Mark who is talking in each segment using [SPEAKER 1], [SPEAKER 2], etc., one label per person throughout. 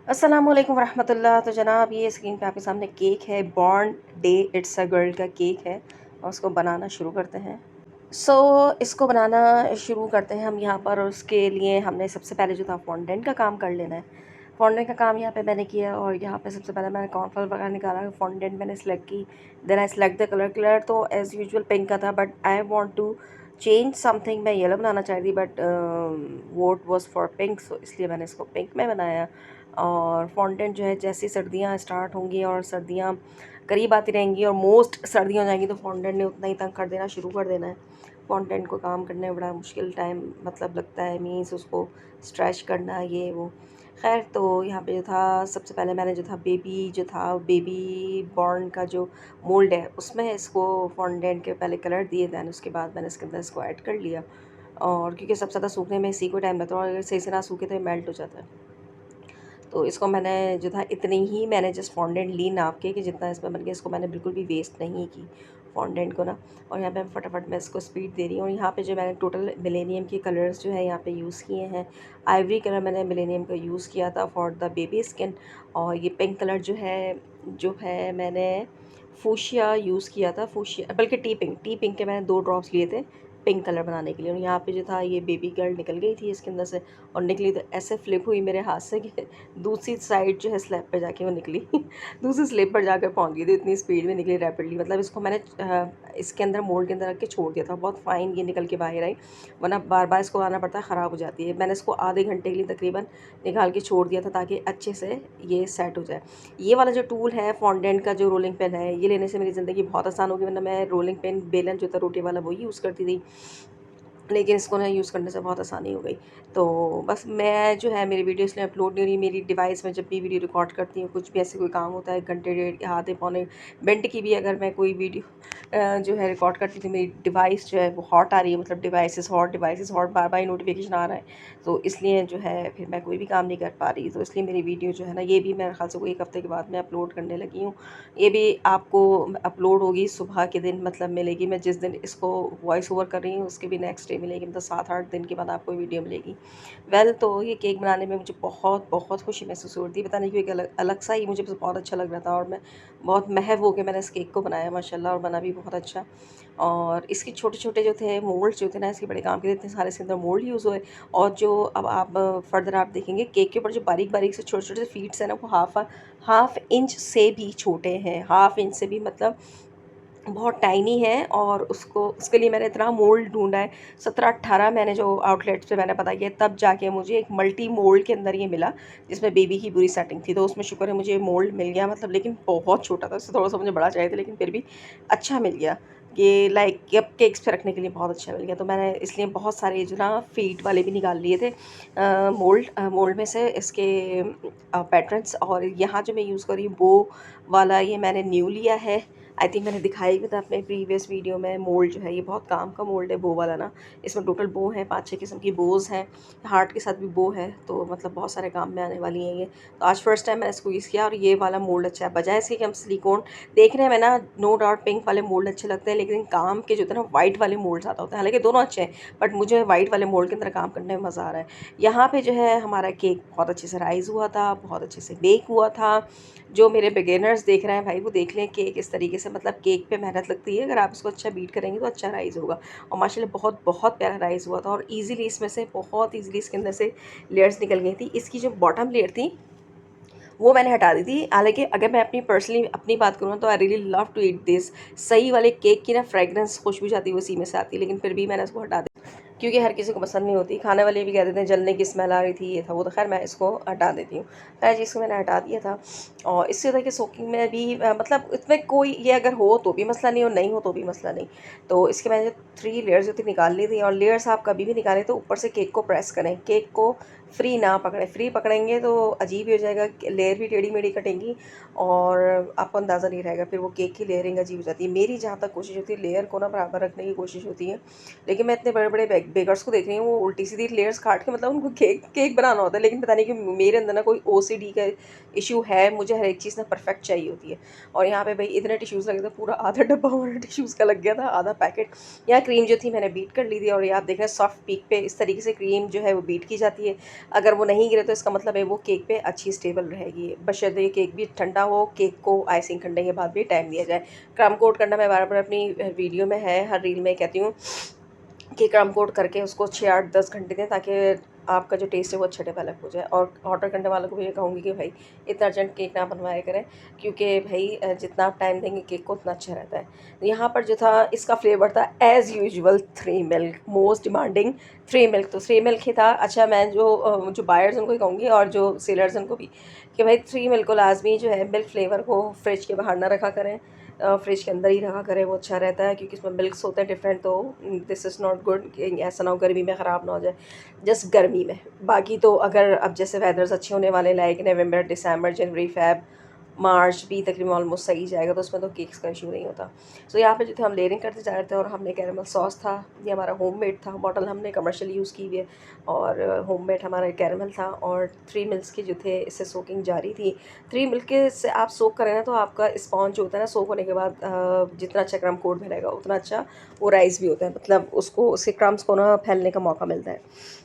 [SPEAKER 1] अस्सलामुअलैकुम वरहमतुल्लाह। तो जनाब ये स्क्रीन पे आपके सामने केक है, born day it's a girl का केक है और उसको बनाना शुरू करते हैं। इसको बनाना शुरू करते हैं हम यहाँ पर, और उसके लिए हमने सबसे पहले जो था फॉन्डेंट का काम कर लेना है। फॉन्डेंट का काम यहाँ पे मैंने किया और यहाँ पे सबसे पहले मैंने कॉर्नफ्लोर वगैरह निकाला, फॉन्डेंट मैंने सेलेक्ट की। Then I select the colour तो एज़ यूजुअल पिंक का था, but I want to change something. मैं येलो बनाना चाह रही थी, but vote was for pink, so इसलिए मैंने इसको पिंक में बनाया। और फॉन्डेंट जो है, जैसी सर्दियाँ स्टार्ट होंगी और सर्दियाँ करीब आती रहेंगी और मोस्ट सर्दियाँ हो जाएंगी, तो फॉन्डेंट ने उतना ही तंग कर देना शुरू कर देना है। फॉन्टेंट को काम करने में बड़ा मुश्किल टाइम मतलब लगता है, मीन्स उसको स्ट्रेच करना ये वो। खैर, तो यहाँ पे जो था सबसे पहले मैंने जो था बेबी बॉर्न का जो मोल्ड है उसमें इसको फॉन्डेंट के पहले कलर दिए, दैन उसके बाद मैंने इसके अंदर इसको ऐड कर लिया। और क्योंकि सबसे ज़्यादा सूखने में इसी को टाइम लगता है, और अगर सही से ना सूखे तो ये मेल्ट हो जाता है। तो इसको मैंने जो था इतनी ही मैंने जस्ट फॉन्डेंट ली नाप के, कि जितना इसमें बन गया, इसको मैंने बिल्कुल भी वेस्ट नहीं की फॉन्डेंट को ना। और यहाँ पे फटाफट मैं इसको स्पीड दे रही हूँ। और यहाँ पे जो मैंने टोटल मिलेनियम के कलर्स जो है यहाँ पे यूज़ किए हैं। आइवरी कलर मैंने मिलेनियम का यूज़ किया था फॉर द बेबी स्किन। और ये पिंक कलर जो है मैंने फूशिया यूज़ किया था, फूशिया बल्कि टी पिंक के मैंने 2 ड्रॉप्स लिए थे पिंक कलर बनाने के लिए। और यहाँ पे जो था ये बेबी गर्ल निकल गई थी इसके अंदर से, और निकली तो ऐसे फ्लिप हुई मेरे हाथ से कि दूसरी साइड जो है स्लैब पे जाके वो निकली दूसरी स्लैब पर जाकर पहुंच गई थी, इतनी स्पीड में निकली रैपिडली। मतलब इसको मैंने इसके अंदर मोल्ड के अंदर रख के छोड़ दिया था, बहुत फाइन ये निकल के बाहर आई, वरना बार बार इसको आना पड़ता है, ख़राब हो जाती है। मैंने इसको आधे घंटे के लिए तकरीबन निकाल के छोड़ दिया था ताकि अच्छे से ये सेट हो जाए। ये वाला जो टूल है फॉन्डेंट का, जो रोलिंग पेन है, ये लेने से मेरी ज़िंदगी बहुत आसान होगी, वरना मैं रोलिंग पेन बेलन जो था रोटी वाला वही यूज़ करती थी, लेकिन इसको ना यूज़ करने से बहुत आसानी हो गई। तो बस मैं जो है, मेरी वीडियो इसलिए अपलोड नहीं हो रही, मेरी डिवाइस में जब भी वीडियो रिकॉर्ड करती हूँ, कुछ भी ऐसे कोई काम होता है, घंटे डेढ़ आधे पौने घंटे की भी अगर मैं कोई वीडियो जो है रिकॉर्ड करती थी, मेरी डिवाइस जो है वो हॉट आ रही है, मतलब डिवाइस हॉट बार बार नोटिफिकेशन आ रहा है, तो इसलिए जो है फिर मैं कोई भी काम नहीं कर पा रही। तो इसलिए मेरी वीडियो जो है ना, ये भी मेरे ख्याल से कोई 1 हफ़्ते के बाद मैं अपलोड करने लगी हूँ। ये भी आपको अपलोड होगी सुबह के दिन, मतलब मिलेगी। मैं जिस दिन इसको वॉइस ओवर कर रही हूँ उसके भी नेक्स्ट डे मिलेगी, मतलब 7-8 दिन के बाद आपको वीडियो मिलेगी। तो ये केक बनाने में मुझे बहुत बहुत खुशी महसूस हो रही थी, पता नहीं क्यों, एक अलग अलग सा ही मुझे बहुत अच्छा लग रहा था, और मैं बहुत महव हो के मैंने इस केक को बनाया माशाल्लाह, और बना भी बहुत अच्छा। और इसके छोटे छोटे जो थे मोल्ड्स जो थे ना, इसके बड़े काम के, इतने सारे इसके अंदर मोल्ड यूज़ हुए। और जो अब आप फर्दर आप देखेंगे केक के ऊपर जो बारीक बारीक से छोटे छोटे से फीट्स हैं ना, वो हाफ इंच से भी छोटे हैं, हाफ इंच से भी मतलब बहुत टाइनी है। और उसको उसके लिए मैंने इतना मोल्ड ढूंढा है, 17-18 मैंने जो आउटलेट्स पे मैंने पता किया, तब जाके मुझे एक मल्टी मोल्ड के अंदर ये मिला, जिसमें बेबी की पूरी सेटिंग थी। तो उसमें शुक्र है मुझे मोल्ड मिल गया, मतलब लेकिन बहुत छोटा था, उससे थोड़ा सा मुझे बड़ा चाहिए था, लेकिन फिर भी अच्छा मिल गया। ये लाइक कप केक्स पे रखने के लिए बहुत अच्छा मिल गया। तो मैंने इसलिए बहुत सारे जो ना फीट वाले भी निकाल लिए थे मोल्ड में से इसके पैटर्न्स। और यहाँ जो मैं यूज़ कर रही हूँ बो वाला, ये मैंने न्यू लिया है। आई थिंक मैंने दिखाई भी था अपने प्रीवियस वीडियो में। मोल्ड जो है ये बहुत काम का मोल्ड है, बो वाला ना। इसमें टोटल बो है, 5-6 किस्म की बोज़ हैं, हार्ट के साथ भी बो है, तो मतलब बहुत सारे काम में आने वाली हैं ये। तो आज फर्स्ट टाइम मैंने इसको यूज़ किया, और ये वाला मोल्ड अच्छा है, बजाय इसके कि हम सिलिकॉन देखने में ना, नो डाउट पिंक वाले मोल्ड अच्छे लगते हैं, लेकिन काम के जो होते हैं ना वाइट वाले मोल्ड ज़्यादा होते हैं। हालांकि दोनों अच्छे हैं, बट मुझे वाइट वाले मोल्ड के अंदर काम करने में मज़ा आ रहा है। यहाँ पे जो है हमारा केक बहुत अच्छे से राइज़ हुआ था, बहुत अच्छे से बेक हुआ था। जो मेरे बिगिनर्स देख रहे हैं भाई, वो देख लें केक इस तरीके से, मतलब केक पे मेहनत लगती है, अगर आप इसको अच्छा बीट करेंगे तो अच्छा राइज़ होगा। और माशाल्लाह बहुत बहुत प्यारा राइज़ हुआ था, और ईज़िली इसमें से बहुत ईज़िली इसके अंदर से लेयर्स निकल गई थी। इसकी जो बॉटम लेयर थी वो मैंने हटा दी थी। हालाँकि अगर मैं अपनी पर्सनली अपनी बात करूँ तो I really love to eat this. सही वाले केक की ना फ्रेग्रेंस खुशबू जाती है वो इसी में से आती है, लेकिन फिर भी मैंने उसको हटा दिया, क्योंकि हर किसी को पसंद नहीं होती। खाने वाले भी कह देते हैं जलने की स्मेल आ रही थी, ये था वो, तो खैर मैं इसको हटा देती हूँ। खैर जिसको मैंने हटा दिया था। और इससे होता है कि सोकिंग में भी मतलब इसमें कोई ये अगर हो तो भी मसला नहीं, और नहीं हो तो भी मसला नहीं। तो इसके मैंने 3 लेयर्स जो थी निकाल ली थी। और लेयर्स आप कभी भी निकालें तो ऊपर से केक को प्रेस करें, केक को फ्री ना पकड़ें। फ्री पकड़ेंगे तो अजीब ही हो जाएगा, लेयर भी टेढ़ी मेढ़ी कटेंगी और आपको अंदाज़ा नहीं रहेगा, फिर वो केक की लेयरिंग अजीब हो जाती है। मेरी जहाँ तक कोशिश होती है लेयर को ना बराबर रखने की कोशिश होती है, लेकिन मैं इतने बड़े बड़े बेकर्स को देख रही हूँ, वो उल्टी सीधी लेयर्स काट के, मतलब उनको केक केक बनाना होता है, लेकिन पता नहीं कि मेरे अंदर ना कोई ओसीडी का इशू है, मुझे हर एक चीज़ ना परफेक्ट चाहिए होती है। और यहाँ पे भाई इतने टिश्यूज़ लगे थे, पूरा आधा डब्बा हमारा टिश्यूज़ का लग गया था, आधा पैकेट। यहाँ क्रीम जो थी मैंने बीट कर ली थी, और ये आप देख रहे हैं सॉफ्ट पीक पे इस तरीके से क्रीम जो है वो बीट की जाती है। अगर वो नहीं गिरे तो इसका मतलब है वो केक पे अच्छी स्टेबल रहेगी। बशर्ते केक भी ठंडा हो, केक को आइसिंग करने के बाद भी टाइम दिया जाए। क्रम कोट करना मैं बार-बार अपनी वीडियो में है, हर रील में कहती हूँ कि क्रम कोट करके उसको 6, 8, 10 घंटे दें, ताकि आपका जो टेस्ट है वो अच्छा डेवलप हो जाए। और ऑर्डर करने वालों को भी ये कहूँगी कि भाई इतना अर्जेंट केक ना बनवाया करें, क्योंकि भाई जितना आप टाइम देंगे केक को उतना अच्छा रहता है। यहाँ पर जो था इसका फ्लेवर था as usual 3 milk, most demanding 3 milk, तो 3 मिल्क ही था। अच्छा, मैं जो बायर्स उनको ही कहूँगी और जो सेलर्स उनको भी, कि भाई 3 मिल्क को लाज़मी जो है मिल्क फ्लेवर को फ्रिज के बाहर ना रखा करें, फ्रिज के अंदर ही रखा करें, वो अच्छा रहता है, क्योंकि इसमें मिल्क्स होते हैं डिफरेंट। तो दिस इज़ नॉट गुड कि ऐसा ना हो गर्मी में ख़राब ना हो जाए, जस्ट गर्मी में। बाकी तो अगर अब जैसे वेदर्स अच्छे होने वाले लाइक नवंबर, दिसंबर, जनवरी, फ़ेब, मार्च भी तकरीबन ऑलमोस्ट सही जाएगा, तो उसमें तो केक्स का इशू नहीं होता। सो यहाँ पे जो थे हम लेयरिंग करते जा रहे थे, और हमने कैरेमल सॉस था, ये हमारा होममेड था, बॉटल हमने कमर्शियल यूज़ की हुई है, और होममेड हमारा कैरेमल था। और 3 मिल्क्स के जो थे इससे सोकिंग जारी थी। 3 मिल्क के से आप सोक करें ना, तो आपका स्पॉन्ज जो होता है ना, सोक होने के बाद जितना अच्छा क्रम कोट में रहेगा उतना अच्छा वो राइस भी होता है, मतलब उसको उसके क्रम्स को ना फैलने का मौका मिलता है।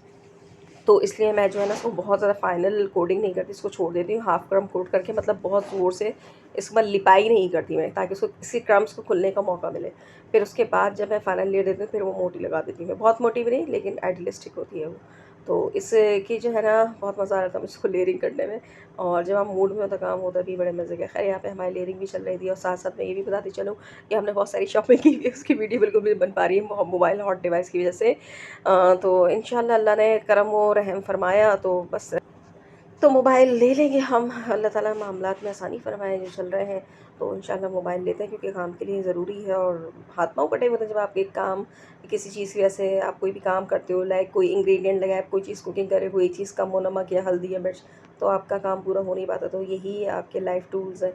[SPEAKER 1] तो इसलिए मैं जो है ना इसको बहुत ज़्यादा फाइनल कोडिंग नहीं करती, इसको छोड़ देती हूँ हाफ़ क्रम कोट करके, मतलब बहुत ज़ोर से इसके बाद लिपाई नहीं करती मैं, ताकि उसको इसके क्रम्स को खुलने का मौका मिले। फिर उसके बाद जब मैं फाइनल लेयर देती हूँ फिर वो मोटी लगा देती हूँ मैं, बहुत मोटी भी नहीं, लेकिन आइडियलिस्टिक होती है वो। तो इसकी जो है ना बहुत मज़ा आ रहा था मुझको लेयरिंग करने में, और जब हम मूड में होता काम होता भी बड़े मज़े का। खैर यहाँ पे हमारी लेयरिंग भी चल रही थी, और साथ साथ मैं ये भी बताती चलूँ कि हमने बहुत सारी शॉपिंग की हुई है, उसकी वीडियो बिल्कुल भी बन पा रही है मोबाइल हॉट डिवाइस की वजह से। तो इंशाल्लाह अल्लाह ने करम व रहम फरमाया, तो बस तो मोबाइल ले लेंगे हम, अल्लाह ताला मामलात में आसानी फरमाए जो चल रहे हैं। तो इंशाल्लाह मोबाइल लेते हैं, क्योंकि काम के लिए ज़रूरी है, और हाथ पाँव कटे होते हैं जब आप एक काम किसी चीज़ की वजह से आप कोई भी काम करते हो, लाइक कोई इंग्रेडिएंट लगाए, आप कोई चीज़ कुकिंग कर रहे हो, कोई एक चीज़ कम हो, नमक या हल्दी या मिर्च, तो आपका काम पूरा हो नहीं पाता। तो यही आपके लाइफ टूल्स हैं।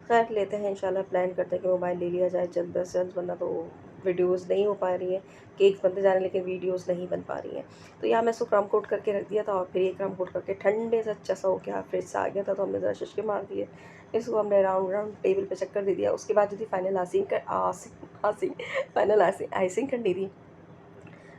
[SPEAKER 1] खैर लेते हैं इंशाल्लाह, प्लान करते हैं कि मोबाइल ले लिया जाए जल्द से जल्द, वरना तो वीडियोज़ नहीं हो पा रही हैं। केक्स बनते जा रहे हैं लेकिन वीडियोज़ नहीं बन पा रही हैं। तो यहाँ मैं इसको क्रम कोट करके रख दिया था, और फिर ये क्रम कोट करके ठंडे से अच्छा सा हो गया, फ्रिज से आ गया था, तो हमने ज़रा शिशके मार दिए। इसको हमने राउंड राउंड टेबल पे चक्कर दे दिया। उसके बाद जो थी फाइनल आइसिंग फाइनल आइसिंग करनी थी।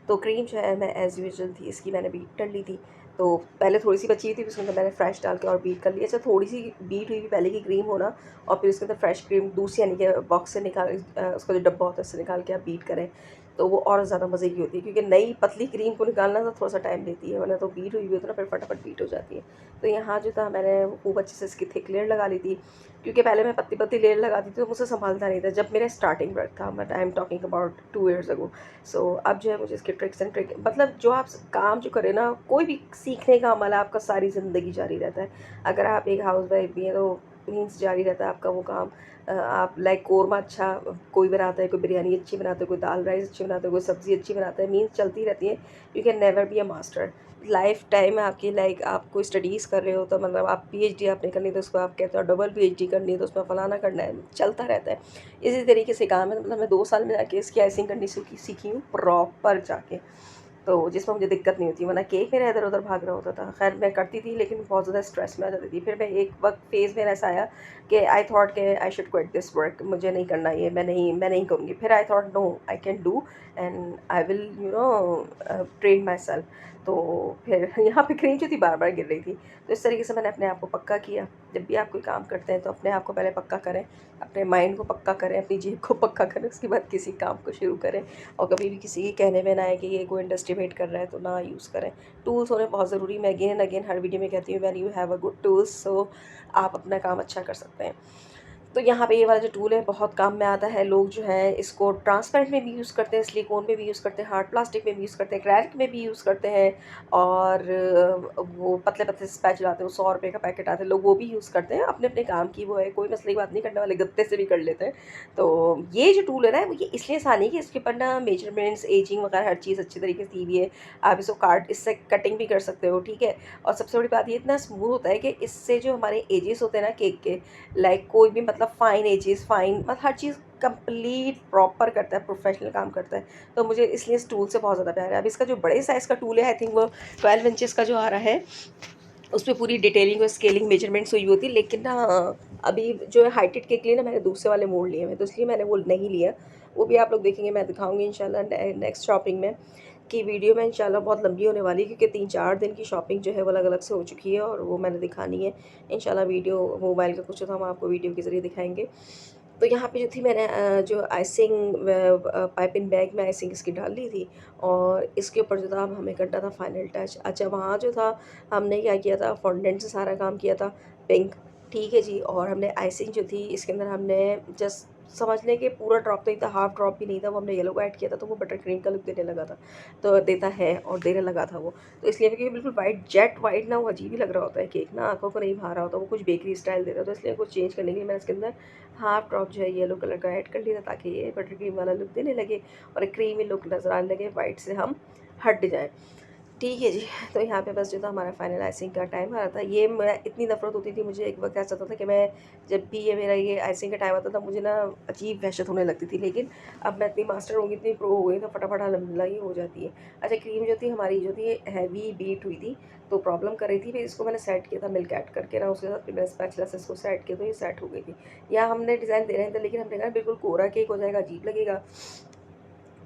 [SPEAKER 1] तो क्रीम जो है मैं एज़ यूजुअल थी इसकी मैंने बीट कर ली थी। तो पहले थोड़ी-सी बची हुई थी, उसके अंदर मैंने फ्रेश डाल के और बीट कर लिया। अच्छा, थोड़ी-सी बीट हुई पहले की क्रीम हो ना, और फिर उसके अंदर फ्रेश क्रीम दूसरी यानी कि बॉक्स से निकाल उसका जो डब्बा होता है उससे निकाल के आप बीट करें, तो वो और ज़्यादा मज़े की होती है, क्योंकि नई पतली क्रीम को निकालना तो थोड़ा-सा टाइम लेती है, वरना तो बीट हुई हुई हो तो ना फिर फटाफट बीट हो जाती है। तो यहाँ जो था मैंने खूब अच्छे से इसकी थिक लेयर लगा ली थी, क्योंकि पहले मैं पतली-पतली लेयर लगाती थी तो मुझसे सँभालता नहीं था, जब मेरा स्टार्टिंग वर्क था, but I am talking about 2 years ago. So अब जो है मुझे इसके ट्रिक्स एंड ट्रिक, मतलब जो आप काम जो करें ना, कोई भी सीखने का अमल है आपका सारी ज़िंदगी जारी रहता है। अगर आप एक हाउसवाइफ भी हैं तो मीन्स जारी रहता है आपका वो काम। आप लाइक कोरमा अच्छा कोई बनाता है, कोई बिरयानी अच्छी बनाता है, कोई दाल राइस अच्छी बनाता है, कोई सब्ज़ी अच्छी बनाता है, मीन्स चलती रहती है। You can never be a master. Life time आपकी, लाइक आप कोई स्टडीज़ कर रहे हो तो मतलब आप पीएचडी आपने करनी है तो उसको आप कहते हो डबल पीएचडी करनी है तो उसमें फलाना करना है, चलता रहता है। इसी तरीके से काम है, मतलब मैं 2 साल में जाके इसकी आइसिंग करनी सीखी हूँ प्रॉपर जाके। तो जिसमें मुझे दिक्कत नहीं होती, वरना केक मेरा इधर-उधर भाग रहा होता था। ख़ैर मैं करती थी लेकिन बहुत ज़्यादा स्ट्रेस में आ जाती थी। फिर मैं एक वक़्त फ़ेज़ मेरा ऐसा आया कि आई थॉट कि I should quit this work, मुझे नहीं करना ये, मैं नहीं करूँगी। फिर I thought no, I can do and I will train myself. तो फिर यहाँ पे क्रीम जो थी बार-बार गिर रही थी। तो इस तरीके से मैंने अपने आप को पक्का किया। जब भी आप कोई काम करते हैं तो अपने आप को पहले पक्का करें, अपने माइंड को पक्का करें, अपनी जेब को पक्का करें, उसके बाद किसी काम को शुरू करें। और कभी भी किसी के कहने में ना आए कि ये कोई अंडरएस्टिमेट कर रहा है तो ना यूज़ करें। टूल्स होने बहुत ज़रूरी, मैं again and again her video में कहती हूँ, when you have a good tools सो आप अपना काम अच्छा कर सकते हैं। तो यहाँ पे ये वाला जो टूल है बहुत काम में आता है। लोग जो है इसको ट्रांसपेरेंट में भी यूज़ करते हैं, सिलिकॉन में भी यूज़ करते हैं, हार्ड प्लास्टिक में भी यूज़ करते हैं, एक्रेलिक में भी यूज़ करते हैं, और वो पतले-पतले स्पैचुला आते हैं, वो ₹100 का पैकेट आता है, लोग वो भी यूज़ करते हैं। अपने-अपने काम की वो है, कोई मसले की बात नहीं, करने वाले गत्ते से भी कर लेते हैं। तो ये जो टूल है ना, वो ये इसलिए आसान है कि इसके ऊपर ना मेजरमेंट्स, एजिंग वगैरह हर चीज़ अच्छी तरीके से दी हुई है। आप इसको काट इससे कटिंग भी कर सकते हो, ठीक है? और सबसे बड़ी बात ये इतना स्मूथ होता है कि इससे जो हमारे एजेस होते हैं ना केक के, लाइक कोई भी मतलब फ़ाइन एजेस, फ़ाइन मतलब हर चीज़ कंप्लीट प्रॉपर करता है, प्रोफेशनल काम करता है। तो मुझे इसलिए इस टूल से बहुत ज़्यादा प्यार है। अब इसका जो बड़े साइज़ का टूल है, आई थिंक वो 12 इंचेस का जो आ रहा है, उसमें पूरी डिटेलिंग और स्केलिंग मेजरमेंट्स हुई होती है, लेकिन ना अभी जो है हाइटेड केक लिए ना मैंने दूसरे वाले मोड़ लिए हैं, तो इसलिए मैंने वो नहीं लिया। वो भी आप लोग देखेंगे, मैं दिखाऊँगी इंशाल्लाह नेक्स्ट शॉपिंग में। की वीडियो मैं इंशाल्लाह बहुत लंबी होने वाली है, क्योंकि 3-4 दिन की शॉपिंग जो है वो अलग-अलग से हो चुकी है और वो मैंने दिखानी है। इंशाल्लाह वीडियो मोबाइल का कुछ तो हम आपको वीडियो के ज़रिए दिखाएँगे। तो यहाँ पे जो थी मैंने जो आइसिंग पाइपिंग बैग में आइसिंग इसकी डाल ली थी और इसके ऊपर जो था अब हमें करना था फाइनल टच। अच्छा, वहाँ जो था हमने क्या किया था, फॉन्डेंट से सारा काम किया था, पिंक, ठीक है जी। और हमने आइसिंग जो थी इसके अंदर हमने जस्ट समझ लें कि पूरा ड्रॉप नहीं था, हाफ ड्रॉप भी नहीं था, वो हमने येलो को ऐड किया था तो वो बटर क्रीम का लुक देने लगा था, तो देता है और देने लगा था वो। तो इसलिए क्योंकि बिल्कुल वाइट जेट वाइट ना, वो अजीब ही लग रहा होता है केक ना, आँखों को नहीं भा रहा होता, वो कुछ बेकरी स्टाइल देता है, तो इसलिए कुछ चेंज करने के लिए मैंने इसके अंदर हाफ ड्रॉप जो है येलो कलर का ऐड कर लिया था, ताकि ये बटर क्रीम वाला लुक देने लगे और एक क्रीमी लुक नज़र आने लगे, वाइट से हम हट जाएँ। ठीक है जी। तो यहाँ पे बस जो था हमारा फाइनल आइसिंग का टाइम आ रहा था। ये मैं इतनी नफ़रत होती थी मुझे, एक वक़्त ऐसा होता था कि मैं जब भी ये मेरा ये आइसिंग का टाइम आता था मुझे ना अजीब वहशत होने लगती थी। लेकिन अब मैं इतनी मास्टर हो गई, इतनी प्रो हो गई, तो फटाफट अल्हम्दुलिल्लाह ये हो जाती है। अच्छा, क्रीम जो थी हमारी जो थी हैवी बीट हुई थी, तो प्रॉब्लम कर रही थी। फिर इसको मैंने सेट किया था मिल्क ऐड करके ना, उसके साथ फिर मैंने स्पैचुला से इसको सेट किया तो ये सेट हो गई थी। यहाँ हमने डिज़ाइन दे रहे थे, लेकिन हमने कहा बिल्कुल कोरा केक हो जाएगा, अजीब लगेगा।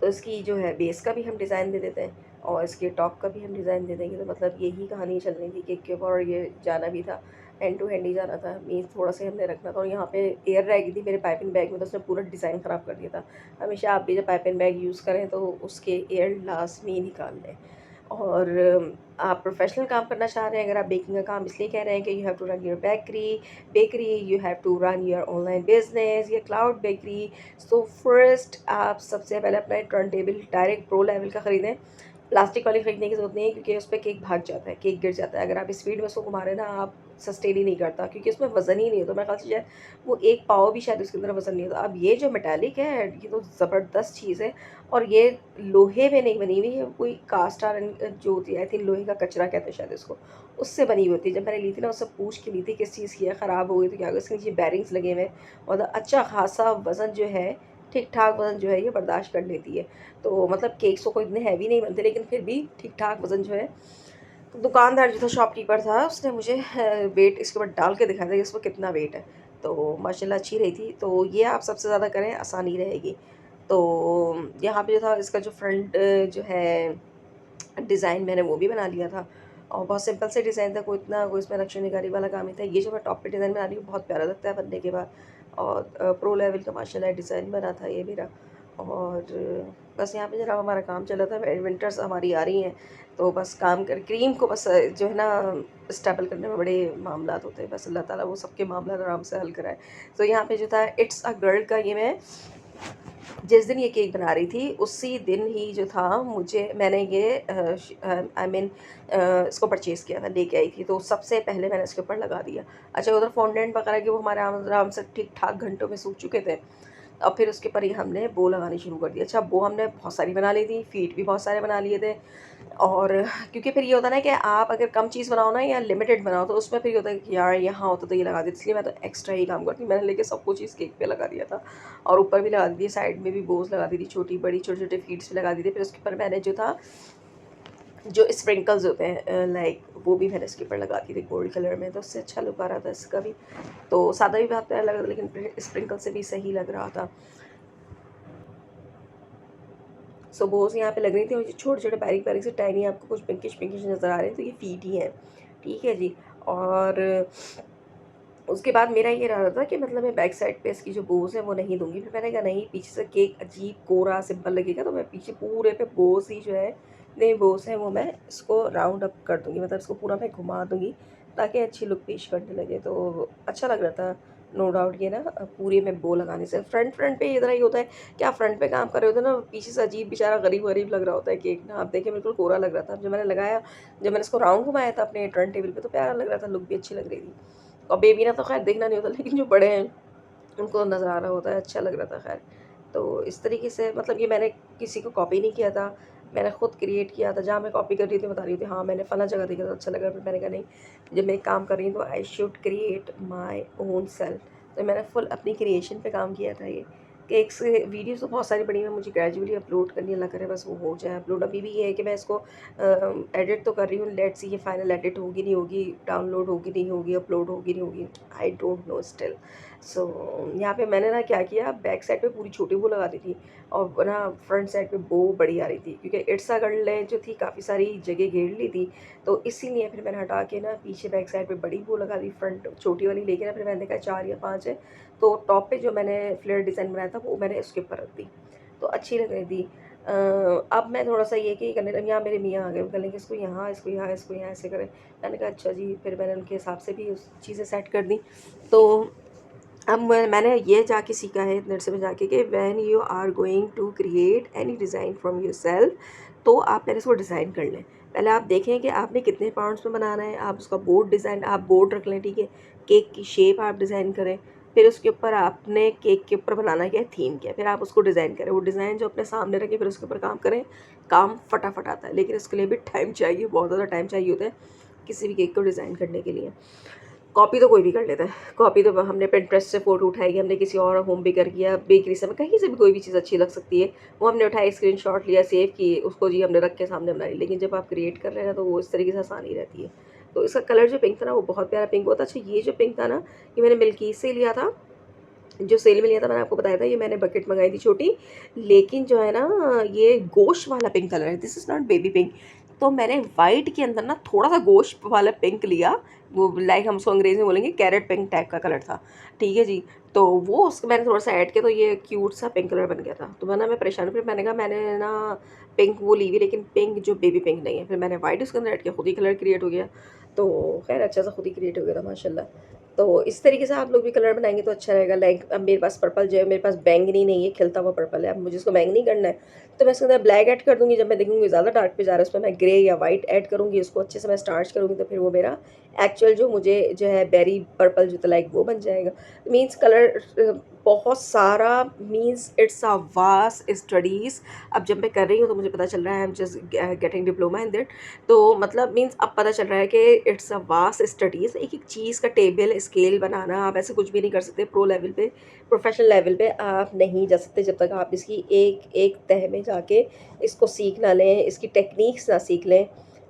[SPEAKER 1] तो इसकी जो है बेस का भी हम डिज़ाइन दे देते हैं और इसके टॉप का भी हम डिज़ाइन दे देंगे। तो मतलब यही कहानी चल रही थी केक के ऊपर, और ये जाना भी था, हैंड टू हैंड ही जाना था, मीन्स थोड़ा सा ही हमने रखना था। और यहाँ पे एयर रह गई थी मेरे पाइपिंग बैग में, तो उसने पूरा डिज़ाइन ख़राब कर दिया था। हमेशा आप भी जब पाइपिंग बैग यूज़ करें तो उसके एयर लास्ट में ही निकाल लें। और आप प्रोफेशनल काम करना चाह रहे हैं, अगर आप बेकिंग का काम इसलिए कह रहे हैं कि you have to run your bakery, you have to run your online business या क्लाउड बेकरी, सो फर्स्ट आप सबसे पहले अपना turntable direct pro level का ख़रीदें। प्लास्टिक वाली ख़रीदने की ज़रूरत नहीं है, क्योंकि उस पे केक भाग जाता है, केक गिर जाता है। अगर आप स्पीड में उसको घुमा रहे हैं ना, आप सस्टेन ही नहीं करता, क्योंकि उसमें वज़न ही नहीं होता। मेरे ख्याल से शायद वो एक पाव भी शायद उसके अंदर वज़न नहीं होता। अब ये जो मेटालिक है, ये तो ज़बरदस्त चीज़ है, और ये लोहे में नहीं बनी हुई है, कोई कास्ट आयरन जो होती है, आई थिंक लोहे का कचरा कहते हैं शायद इसको, उससे बनी हुई होती है। जब मैंने ली थी ना, उससे पूछ के ली थी किस चीज़ की है, ख़राब हो गई तो क्या होगा। इसके नीचे बैरिंग्स लगे हुए हैं और अच्छा खासा वज़न जो है, ठीक-ठाक वज़न जो है ये बर्दाश्त कर लेती है। तो मतलब केक्स तो कोई इतने हैवी नहीं बनते, लेकिन फिर भी ठीक-ठाक वज़न जो है। तो दुकानदार जो था, शॉपकीपर था, उसने मुझे वेट इसके ऊपर डाल के दिखाया था कि इसमें कितना वेट है। तो माशाल्लाह अच्छी रही थी। तो ये आप सबसे ज़्यादा करें, आसानी रहेगी। तो यहाँ पे जो था इसका जो फ्रंट जो है डिज़ाइन, मैंने वो भी बना लिया था और बहुत सिंपल से डिज़ाइन था, कोई इसमें नक्शे-निगारी वाला काम नहीं था। ये जो मैं टॉप पे डिज़ाइन बना रही हूँ बहुत प्यारा लगता है बनने के बाद, और प्रो लेवल का माशाल्लाह डिज़ाइन बना था ये मेरा। और बस यहाँ पे ज़रा हमारा काम चल रहा था, विंटर्स हमारी आ रही हैं, तो बस काम कर क्रीम को बस जो है ना स्टेबल करने में बड़े मामलात होते हैं। बस अल्लाह ताला वो सबके मामला आराम से हल कराए। तो यहाँ पे जो था इट्स अ गर्ल का, ये मैं जिस दिन ये केक बना रही थी उसी दिन ही जो था मैंने ये आई मीन इसको परचेज़ किया था, लेके आई थी, तो सबसे पहले मैंने इसके ऊपर लगा दिया। अच्छा, उधर फॉन्डेंट वगैरह के वो हमारे आराम से ठीक-ठाक घंटों में सूख चुके थे। अब फिर उसके ऊपर ही हमने बो लगानी शुरू कर दी। अच्छा, बो हमने बहुत सारी बना ली थी, फीट भी बहुत सारे बना लिए थे। और क्योंकि फिर ये होता है ना कि आप अगर कम चीज़ बनाओ ना या लिमिटेड बनाओ, तो उसमें फिर ये होता है कि यार यहाँ होता तो ये लगा देती, इसलिए मैं तो एक्स्ट्रा ही काम करती हूँ। मैंने लेके सब कुछ इस केक पे लगा दिया था और ऊपर भी लगा दी थी, साइड में भी बोस लगा दी थी, छोटी बड़ी छोटे-छोटे फीट्स भी लगा दी थी। फिर उसके ऊपर मैंने जो था, जो स्प्रिंकल्स होते हैं लाइक, वो भी मैंने इसके ऊपर लगा दिए थे गोल्ड कलर में, तो उससे अच्छा लुक आ रहा था इसका भी। तो सादा भी बहुत प्यारा लग रहा था, लेकिन फिर स्प्रिंकल से भी सही लग रहा था। सो बोस यहाँ पे लग रही थी, और छोटे-छोटे बारीक-बारीक से टाइनी आपको कुछ पिंकिश-पिंकिश नज़र आ रहे हैं, तो ये फीट ही हैं। ठीक है जी। और उसके बाद मेरा ये इरादा था कि मतलब मैं बैक साइड पे इसकी जो बोस है वो नहीं दूँगी। फिर मैंने कहा नहीं, पीछे से केक अजीब कोरा सिंपल लगेगा, तो मैं पीछे पूरे पे बोस ही जो है, जितने बोस हैं वो मैं इसको राउंड अप कर दूँगी, मतलब इसको पूरा मैं घुमा दूँगी ताकि अच्छी लुक पेश करने लगे। तो अच्छा लग रहा था, नो डाउट ये ना पूरे में बो लगाने से। फ्रंट पे इधर ही होता है कि आप फ्रंट पे काम कर रहे होते हैं ना, पीछे से अजीब बेचारा गरीब-गरीब लग रहा होता है केक ना। आप देखें बिल्कुल कोरा लग रहा था। जब मैंने लगाया, जब मैंने इसको राउंड घुमाया था अपने टर्न टेबल पे, तो प्यारा लग रहा था, लुक भी अच्छी लग रही थी। और बेबी ना तो ख़ैर देखना नहीं होता, लेकिन जो बड़े हैं उनको नज़र आ रहा होता है, अच्छा लग रहा था ख़ैर। तो इस तरीके से मतलब ये मैंने किसी को कॉपी नहीं किया था, मैंने खुद क्रिएट किया था। जहाँ मैं कॉपी कर रही थी बता रही थी, हाँ मैंने फ़लाँ जगह देखा था, अच्छा लगा। फिर मैंने कहा नहीं, जब मैं एक काम कर रही हूँ तो I should create my own self. तो मैंने फुल अपनी क्रिएशन पे काम किया था ये। केक्स वीडियोज़ तो बहुत सारी पड़ी हैं, मुझे ग्रेजुअली अपलोड करनी है, अल्लाह करे बस वो हो जाए अपलोड। अभी भी ये है कि मैं इसको एडिट तो कर रही हूँ, लेट्स सी ये फाइनल एडिट होगी नहीं होगी, डाउनलोड होगी नहीं होगी, अपलोड होगी नहीं होगी, आई डोंट नो स्टिल। सो यहाँ पे मैंने ना क्या किया, बैक साइड पे पूरी छोटी बो लगा दी थी और ना फ्रंट साइड पे बो बड़ी आ रही थी, क्योंकि इट्सा गर्ल ने जो थी काफ़ी सारी जगह घेर ली थी, तो इसीलिए फिर मैंने हटा के ना पीछे बैक साइड पे बड़ी बो लगा दी, फ्रंट छोटी वाली लेके ना फिर मैंने देखा 4 या 5 है, तो टॉप पे जो मैंने फ्लेयर डिज़ाइन बनाया था वो मैंने उसके ऊपर रख दी, तो अच्छी लग रही थी। अब मैं थोड़ा-सा ये कि करने लगी, यहाँ मेरे मियाँ आ गए, वो कहने लगे इसको यहाँ, इसको यहाँ, इसको यहाँ ऐसे करें। मैंने कहा अच्छा जी, फिर मैंने उनके हिसाब से भी उस चीज़ें सेट कर दी। तो अब मैंने ये जाके सीखा है नर्सरी में जाके कि when you are going to create any design from yourself, तो आप पहले उसको डिज़ाइन कर लें। पहले आप देखें कि आपने कितने पाउंड्स में बनाना है, आप उसका बोर्ड डिज़ाइन आप बोर्ड रख लें, ठीक है। केक की शेप आप डिज़ाइन करें, फिर उसके ऊपर आपने केक के ऊपर बनाना क्या है, थीम क्या है, फिर आप उसको डिज़ाइन करें। वो डिज़ाइन जो अपने सामने रखें, फिर उसके ऊपर काम करें, काम फटाफट आता है। लेकिन इसके लिए भी टाइम चाहिए, बहुत ज़्यादा टाइम चाहिए होता है किसी भी केक को डिज़ाइन करने के लिए। कॉपी तो कोई भी कर लेता है, कॉपी तो हमने पिंटरेस्ट से फ़ोटो उठाई, हमने किसी और होम बेकर किया, बेकरी से, कहीं से भी कोई भी चीज़ अच्छी लग सकती है, वो हमने उठाई, स्क्रीनशॉट लिया, सेव की, उसको जी हमने रख के सामने बनाई। लेकिन जब आप क्रिएट कर रहे हैं ना, तो वो इस तरीके से आसानी रहती है। तो इसका कलर जो पिंक था ना, वो बहुत प्यारा पिंक हुआ था। अच्छा, ये जो पिंक था ना, ये मैंने मिल्कीज़ से लिया था, जो सेल में लिया था, मैंने आपको बताया था, ये मैंने बकेट मंगाई थी छोटी। लेकिन जो है ना, ये गोश्त वाला पिंक कलर है, this is not baby pink. तो मैंने वाइट के अंदर ना थोड़ा सा गोश्त वाला पिंक लिया, वो लाइक हम उसको अंग्रेजी में बोलेंगे कैरेट पिंक टाइप का कलर था, ठीक है जी। तो वो उसको मैंने थोड़ा सा ऐड किया, तो ये क्यूट सा पिंक कलर बन गया था। तो मैं परेशान हुई, फिर मैंने कहा मैंने ना पिंक वो ली हुई, लेकिन पिंक जो बेबी पिंक नहीं है। फिर मैंने वाइट उसके अंदर ऐड किया, खुद ही कलर क्रिएट हो गया। तो खैर अच्छा सा खुद ही क्रिएट हो गया था माशाल्लाह। तो इस तरीके से आप लोग भी कलर बनाएंगे तो अच्छा रहेगा। लाइक अब मेरे पास पर्पल जो है, मेरे पास बैंगनी नहीं है, खिलता हुआ पर्पल है। अब मुझे इसको बैंगनी करना है, तो मैं इसके अंदर ब्लैक ऐड कर दूँगी। जब मैं देखूँगी ज़्यादा डार्क पे जा रहा है, उसमें मैं ग्रे या वाइट ऐड करूँगी, उसको अच्छे से मैं स्टार्च करूँगी, तो फिर वो मेरा एक्चुअल जो मुझे जो है बेरी पर्पल जो लाइक वो बन जाएगा। मीन्स कलर बहुत सारा, means it's a vast studies. अब जब मैं कर रही हूँ तो मुझे पता चल रहा है, I am just getting diploma in that. तो मतलब मीन्स अब पता चल रहा है कि इट्स अ वास्ट स्टडीज़। एक-एक चीज़ का टेबल, स्केल बनाना, आप ऐसे कुछ भी नहीं कर सकते। प्रो लेवल पे, प्रोफेशनल लेवल पे आप नहीं जा सकते जब तक आप इसकी एक-एक तह में जाके इसको सीख ना लें, इसकी टेक्नीक्स ना सीख लें।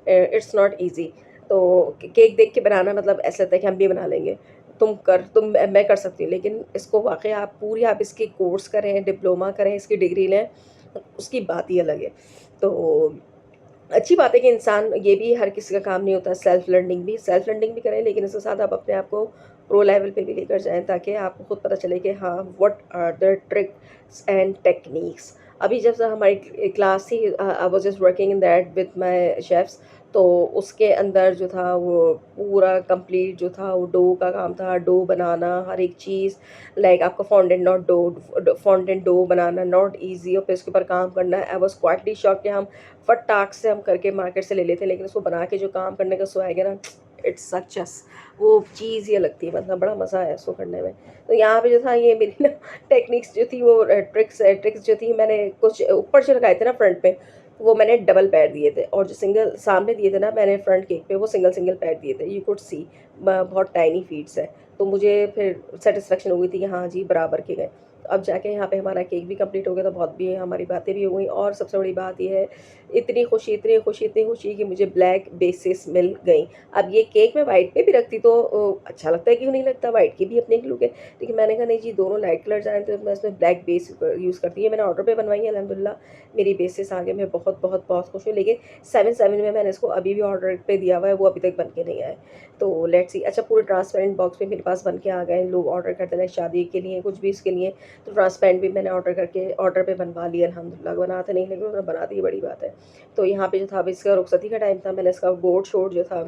[SPEAKER 1] It's not easy. तो केक देख के बनाना मतलब ऐसा लगता है कि हम भी बना लेंगे। मैं कर सकती हूँ, लेकिन इसको वाक़ई आप पूरी आप इसकी कोर्स करें, डिप्लोमा करें, इसकी डिग्री लें, उसकी बात ही अलग है। तो अच्छी बात है कि इंसान, ये भी हर किसी का काम नहीं होता, सेल्फ लर्निंग भी करें, लेकिन इसके साथ आप अपने आप को प्रो लेवल पे भी लेकर जाएँ, ताकि आपको खुद पता चले कि हाँ, what are the tricks and techniques. अभी जब से हमारी क्लास थी, I was just working in that with my chefs. तो उसके अंदर जो था वो पूरा कंप्लीट जो था वो डो का काम था, डो बनाना, हर एक चीज़। लाइक आपका फॉन्डेंट डो बनाना नॉट ईज़ी, और फिर उसके ऊपर काम करना। आई वाज़ क्वाइटली शॉक्ड कि हम फटाक से हम करके मार्केट से ले लेते हैं, लेकिन उसको बना के जो काम करने का सो आएगा ना, इट्स सच अस, वो चीज़ ये लगती है, मतलब बड़ा मज़ा आया इसको करने में। तो यहाँ पे जो था, ये मेरी ना टेक्निक्स जो थी, वो ट्रिक्स जो थी, मैंने कुछ ऊपर से लगाए थे ना फ्रंट पे, वो मैंने डबल पैर दिए थे, और जो सिंगल सामने दिए थे ना मैंने फ्रंट केक पे, वो सिंगल सिंगल पैर दिए थे। यू कुड सी बहुत टाइनी फीट्स है। तो मुझे फिर सेटिस्फेक्शन हो गई थी कि हाँ जी, बराबर के गए। तो अब जाके यहाँ पे हमारा केक भी कंप्लीट हो गया, तो बहुत भी हमारी बातें भी हो गई, और सबसे बड़ी बात ये है, इतनी खुशी, इतनी खुशी, इतनी खुशी कि मुझे ब्लैक बेसिस मिल गई। अब ये केक मैं वाइट पे भी रखती तो अच्छा लगता है, क्यों नहीं लगता, वाइट की भी अपनी एक लुक है। लेकिन मैंने कहा नहीं जी, दोनों लाइट कलर जाए, तो मैं इसमें ब्लैक बेस यूज़ करती है। मैंने ऑर्डर पे बनवाई है, अल्हम्दुलिल्लाह मेरी बेसिस आ गए, मैं बहुत बहुत बहुत खुश हूँ। लेकिन 7-7 में मैंने इसको अभी भी ऑर्डर पे दिया हुआ है, वो अभी तक बन के नहीं आया है। तो लेट्स सी। अच्छा, पूरे ट्रांसपेरेंट बॉक्स में मेरे पास बन के आ गए। लोग ऑर्डर करते हैं शादी के लिए, कुछ भी इसके लिए, तो ट्रांसपेरेंट भी मैंने ऑर्डर पे बनवा लिया अल्हम्दुलिल्लाह। बनाते नहीं, लेकिन उन्होंने बना दी, बड़ी बात है। तो यहाँ पे जो था, अभी इसका रुखसती का टाइम था, मैंने इसका बोर्ड शोर्ट जो था,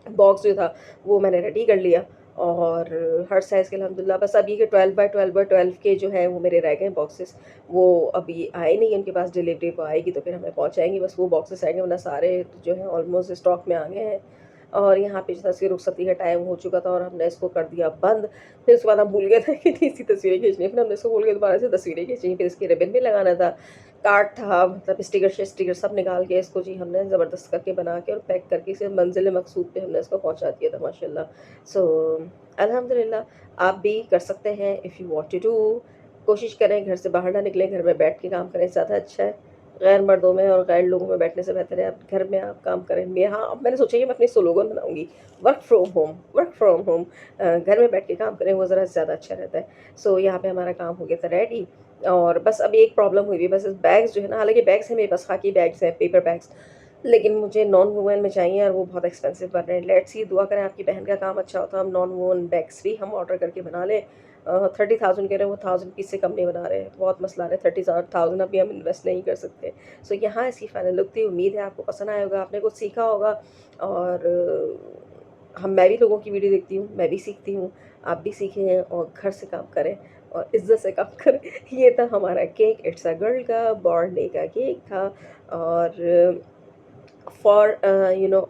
[SPEAKER 1] बॉक्स जो था, वो मैंने रेडी कर लिया, और हर साइज़ के अल्हम्दुलिल्लाह। बस अब ये कि 12 बाय 12 बाय 12 के जो है वो मेरे रह गए बॉक्सेस, वो अभी आए नहीं, उनके पास डिलीवरी वो आएगी तो फिर हमें पहुँचाएँगी, बस वो बॉक्सेस आएँगे, वरना सारे जो है ऑलमोस्ट स्टॉक में आ गए हैं। और यहाँ पे जो था, इसकी रुखसती का टाइम हो चुका था, और हमने इसको कर दिया बंद। फिर उसके बाद हम भूल गए थे कि इसकी तस्वीरें खींचनी है, फिर हमने इसको भूल के दोबारा से तस्वीरें खींची, फिर इसकी रिबन भी लगाना था, कार्ड था, मतलब स्टिकर सब निकाल के इसको जी हमने ज़बरदस्त करके बना के और पैक करके इसे मंज़िल मकसूद पे हमने इसको पहुँचा दिया था माशाल्लाह। सो अल्हम्दुलिल्लाह, आप भी कर सकते हैं if you want to do. कोशिश करें घर से बाहर ना निकलें, घर में बैठ के काम करें, ज़्यादा अच्छा है। गैर मर्दों में और गैर लोगों में बैठने से बेहतर है आप घर में आप काम करें। मैं हाँ, अब मैंने सोचा कि मैं अपनी स्लोगन बनाऊँगी, वर्क फ्रॉम होम घर में बैठ के काम करें, वो ज़रा ज़्यादा अच्छा रहता है। सो यहाँ पे हमारा काम हो गया था रेडी और बस अभी एक प्रॉब्लम हुई हुई है, बस इस बैग्स जो है ना, हालाँकि बैग्स हैं मेरे पास, खाकी बैग्स हैं, पेपर बैग्स, लेकिन मुझे नॉन वूवन में चाहिए और वो बहुत एक्सपेंसिव पड़ रहे हैं। लेट्स सी, दुआ करें आपकी बहन का काम अच्छा होता है, हम नॉन वूवन बैग्स भी हम ऑर्डर करके बना लें। 30,000 कह रहे हैं, वो 1000 पीस से कम नहीं बना रहे हैं, बहुत मसला आ रहा है। 30,000 अभी हम इन्वेस्ट नहीं कर सकते। सो यहाँ इसकी फाइनल लुक थी, उम्मीद है आपको पसंद आया होगा, आपने कुछ सीखा होगा और मैं भी लोगों की वीडियो देखती हूँ, मैं भी सीखती हूँ, आप भी सीखें और घर से काम करें और इज़्ज़त से काम करें। ये था हमारा केक, इट्स अ गर्ल का बर्थडे का केक था और फॉर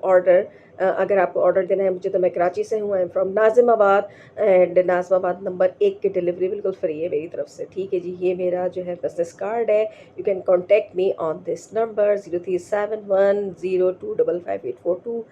[SPEAKER 1] ऑर्डर अगर आपको ऑर्डर देना है मुझे, तो मैं कराची से हूँ, I am from Nazimabad and Nazimabad number 1 की डिलीवरी बिल्कुल फ्री है मेरी तरफ से, ठीक है जी। ये मेरा जो है बिज़नेस कार्ड है, you can contact me on this number 037102555842।